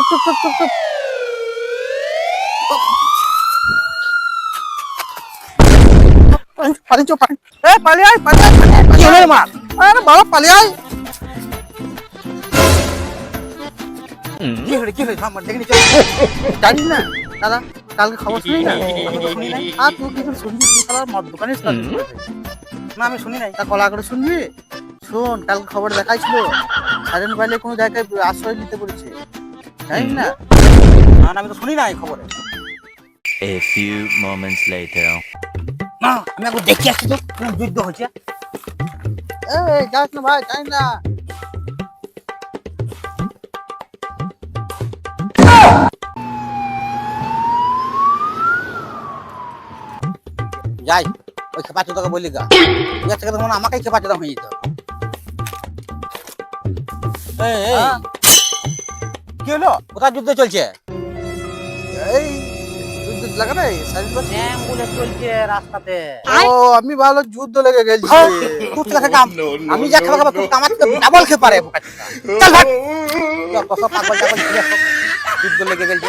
চুপ চুপ চুপ চুপ। পানি চুপ পানি। পালিয়ে আয় পালিয়ে আয় পালিয়ে আয়। কি হলো রে মা? আরে বাবা পালিয়ে আয়। কি হলো কি হলো? আমার দেখে নিচে। জানিস না দাদা কালকে খবর শুনি না? আমি তো শুনি নাই। আর তুই কিছু শুনবি তুই শালা মদ দোকানে না আমি শুনি নাই। তা কলা করে শুনবি। শোন কালকে খবর দেখাইছিল সাজেন বাইলে কোনো জায়গায় আশ্রয় নিতে বলেছে জানিস না? না না, আমি তো শুনি নাই খবরে। A few moments later. না আমি একবার দেখে আসছি তো কোন যুদ্ধ হচ্ছে। এই যাস না ভাই জানিস না? যাই ওই খেপা চোদাকে বললি গা ঠিক আছে তখন আমাকেই খেপা চোদা হয়ে যেত। এই, এই, হ্যাঁ। কি হলো? কোথায় যুদ্ধ চলছে? এই যুদ্ধ লাগা নাই সাজেন ভাই। অ্যাম্বুলেন্স চলছে রাস্তাতে। ও আমি ভালো যুদ্ধ লেগে গেছি। তুই থেকে কাম আমি যা খেপা খেপা তুই কামাত ডাবল খেপা রে বোকা চোদা। চল ভাগ। যত সব পাগল টাগল ছিল সব যুদ্ধ লেগে গেছে।